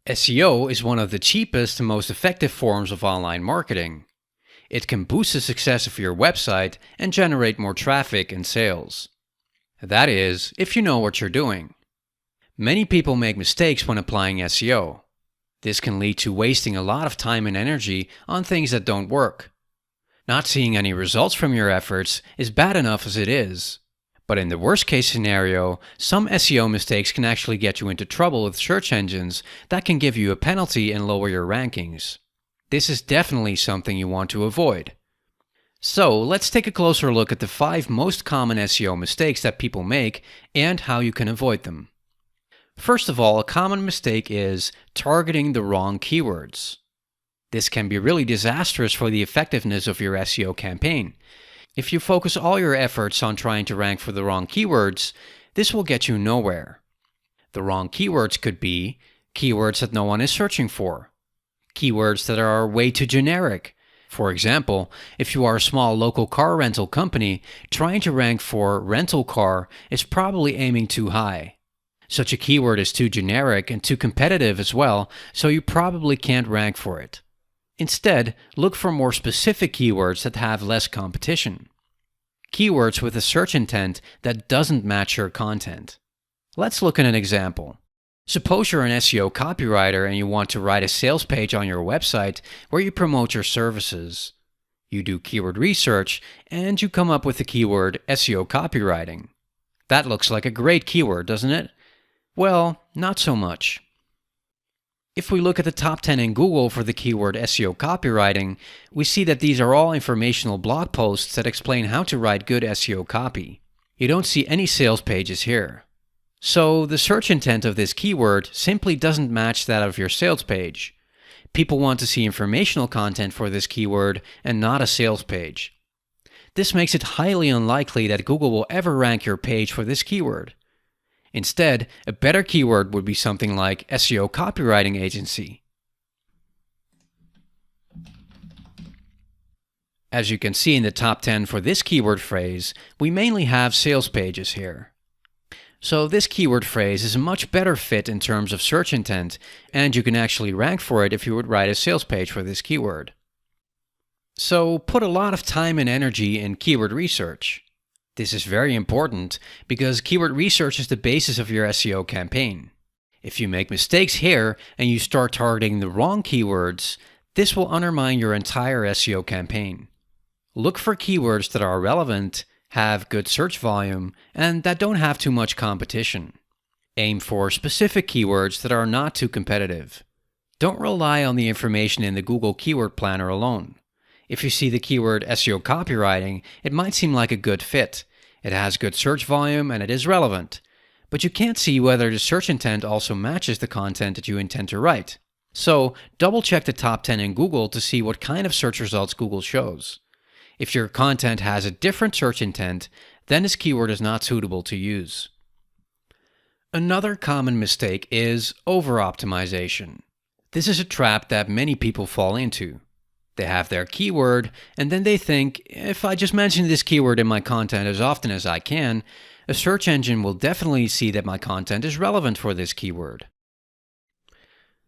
SEO is one of the cheapest and most effective forms of online marketing. It can boost the success of your website and generate more traffic and sales. That is, if you know what you're doing. Many people make mistakes when applying SEO. This can lead to wasting a lot of time and energy on things that don't work. Not seeing any results from your efforts is bad enough as it is. But in the worst case scenario, some SEO mistakes can actually get you into trouble with search engines that can give you a penalty and lower your rankings. This is definitely something you want to avoid. So let's take a closer look at the 5 most common SEO mistakes that people make and how you can avoid them. First of all, a common mistake is targeting the wrong keywords. This can be really disastrous for the effectiveness of your SEO campaign. If you focus all your efforts on trying to rank for the wrong keywords, this will get you nowhere. The wrong keywords could be keywords that no one is searching for, keywords that are way too generic. For example, if you are a small local car rental company, trying to rank for rental car is probably aiming too high. Such a keyword is too generic and too competitive as well, so you probably can't rank for it. Instead, look for more specific keywords that have less competition. Keywords with a search intent that doesn't match your content. Let's look at an example. Suppose you're an SEO copywriter and you want to write a sales page on your website where you promote your services. You do keyword research and you come up with the keyword SEO copywriting. That looks like a great keyword, doesn't it? Well, not so much. If we look at the top 10 in Google for the keyword SEO copywriting, we see that these are all informational blog posts that explain how to write good SEO copy. You don't see any sales pages here. So the search intent of this keyword simply doesn't match that of your sales page. People want to see informational content for this keyword and not a sales page. This makes it highly unlikely that Google will ever rank your page for this keyword. Instead, a better keyword would be something like SEO copywriting agency. As you can see in the top 10 for this keyword phrase, we mainly have sales pages here. So this keyword phrase is a much better fit in terms of search intent, and you can actually rank for it if you would write a sales page for this keyword. So put a lot of time and energy in keyword research. This is very important because keyword research is the basis of your SEO campaign. If you make mistakes here and you start targeting the wrong keywords, this will undermine your entire SEO campaign. Look for keywords that are relevant, have good search volume, and that don't have too much competition. Aim for specific keywords that are not too competitive. Don't rely on the information in the Google Keyword Planner alone. If you see the keyword SEO copywriting, it might seem like a good fit. It has good search volume and it is relevant. But you can't see whether the search intent also matches the content that you intend to write. So, double check the top 10 in Google to see what kind of search results Google shows. If your content has a different search intent, then this keyword is not suitable to use. Another common mistake is over-optimization. This is a trap that many people fall into. They have their keyword, and then they think, if I just mention this keyword in my content as often as I can, a search engine will definitely see that my content is relevant for this keyword.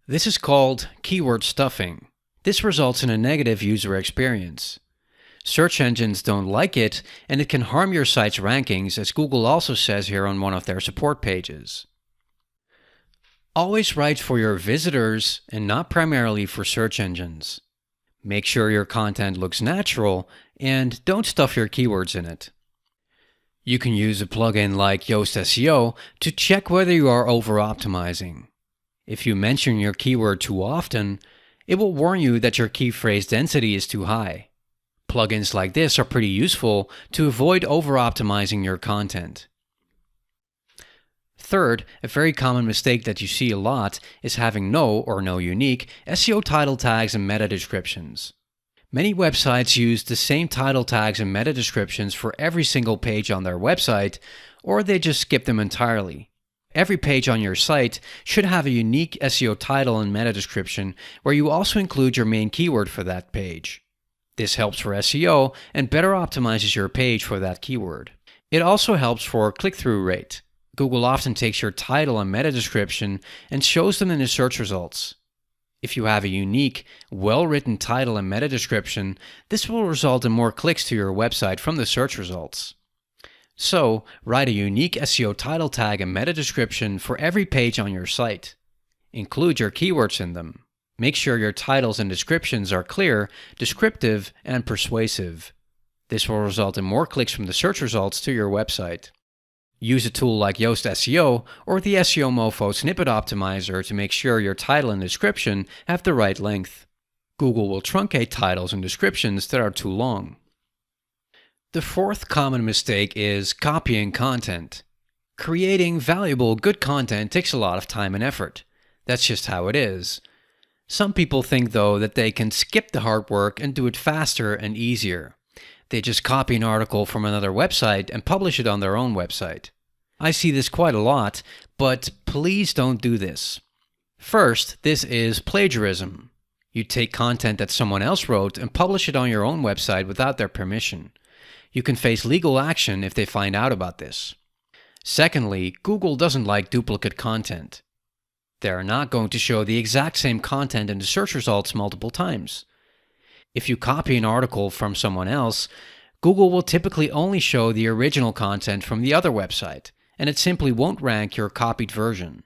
This is called keyword stuffing. This results in a negative user experience. Search engines don't like it, and it can harm your site's rankings, as Google also says here on one of their support pages. Always write for your visitors and not primarily for search engines. Make sure your content looks natural and don't stuff your keywords in it. You can use a plugin like Yoast SEO to check whether you are over-optimizing. If you mention your keyword too often, it will warn you that your key phrase density is too high. Plugins like this are pretty useful to avoid over-optimizing your content. Third, a very common mistake that you see a lot is having no or no unique SEO title tags and meta descriptions. Many websites use the same title tags and meta descriptions for every single page on their website, or they just skip them entirely. Every page on your site should have a unique SEO title and meta description where you also include your main keyword for that page. This helps for SEO and better optimizes your page for that keyword. It also helps for click-through rate. Google often takes your title and meta description and shows them in the search results. If you have a unique, well-written title and meta description, this will result in more clicks to your website from the search results. So, write a unique SEO title tag and meta description for every page on your site. Include your keywords in them. Make sure your titles and descriptions are clear, descriptive, and persuasive. This will result in more clicks from the search results to your website. Use a tool like Yoast SEO or the SEO Mofo Snippet Optimizer to make sure your title and description have the right length. Google will truncate titles and descriptions that are too long. The fourth common mistake is copying content. Creating valuable, good content takes a lot of time and effort. That's just how it is. Some people think, though, that they can skip the hard work and do it faster and easier. They just copy an article from another website and publish it on their own website. I see this quite a lot, but please don't do this. First, this is plagiarism. You take content that someone else wrote and publish it on your own website without their permission. You can face legal action if they find out about this. Secondly, Google doesn't like duplicate content. They're not going to show the exact same content in the search results multiple times. If you copy an article from someone else, Google will typically only show the original content from the other website, and it simply won't rank your copied version.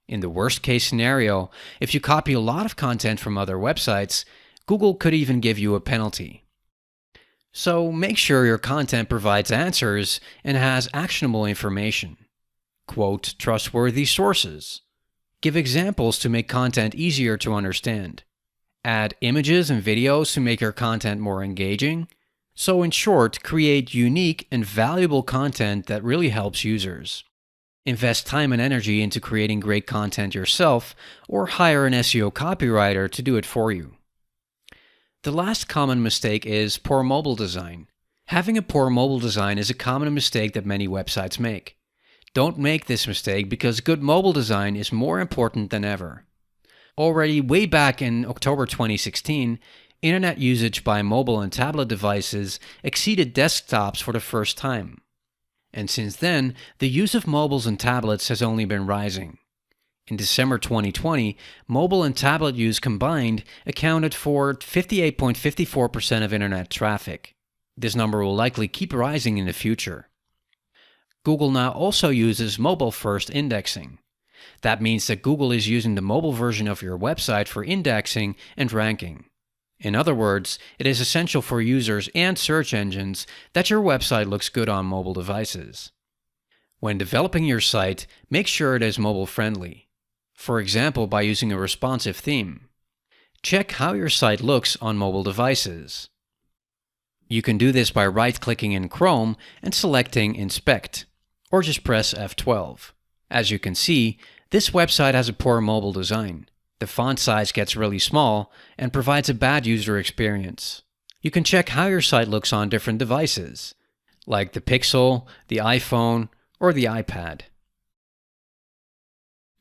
In the worst case scenario, if you copy a lot of content from other websites, Google could even give you a penalty. So make sure your content provides answers and has actionable information. Quote trustworthy sources. Give examples to make content easier to understand. Add images and videos to make your content more engaging. So in short, create unique and valuable content that really helps users. Invest time and energy into creating great content yourself, or hire an SEO copywriter to do it for you. The last common mistake is poor mobile design. Having a poor mobile design is a common mistake that many websites make. Don't make this mistake because good mobile design is more important than ever. Already way back in October 2016, internet usage by mobile and tablet devices exceeded desktops for the first time. And since then, the use of mobiles and tablets has only been rising. In December 2020, mobile and tablet use combined accounted for 58.54% of internet traffic. This number will likely keep rising in the future. Google now also uses mobile-first indexing. That means that Google is using the mobile version of your website for indexing and ranking. In other words, it is essential for users and search engines that your website looks good on mobile devices. When developing your site, make sure it is mobile-friendly. For example, by using a responsive theme. Check how your site looks on mobile devices. You can do this by right-clicking in Chrome and selecting Inspect, or just press F12. As you can see, this website has a poor mobile design. The font size gets really small and provides a bad user experience. You can check how your site looks on different devices, like the Pixel, the iPhone, or the iPad.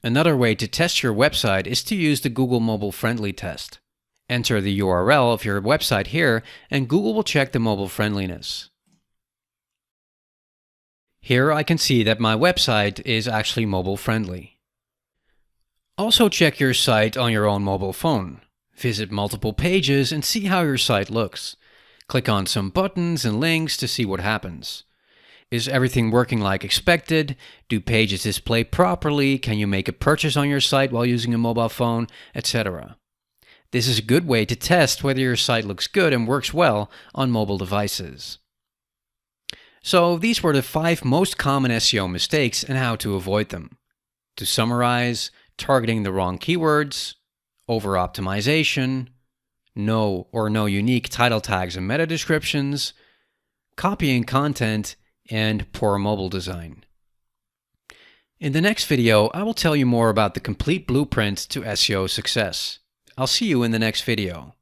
Another way to test your website is to use the Google Mobile Friendly test. Enter the URL of your website here, and Google will check the mobile friendliness. Here I can see that my website is actually mobile friendly. Also check your site on your own mobile phone. Visit multiple pages and see how your site looks. Click on some buttons and links to see what happens. Is everything working like expected? Do pages display properly? Can you make a purchase on your site while using a mobile phone? Etc. This is a good way to test whether your site looks good and works well on mobile devices. So these were the 5 most common SEO mistakes and how to avoid them. To summarize, targeting the wrong keywords, over-optimization, no or no unique title tags and meta descriptions, copying content, and poor mobile design. In the next video, I will tell you more about the complete blueprint to SEO success. I'll see you in the next video.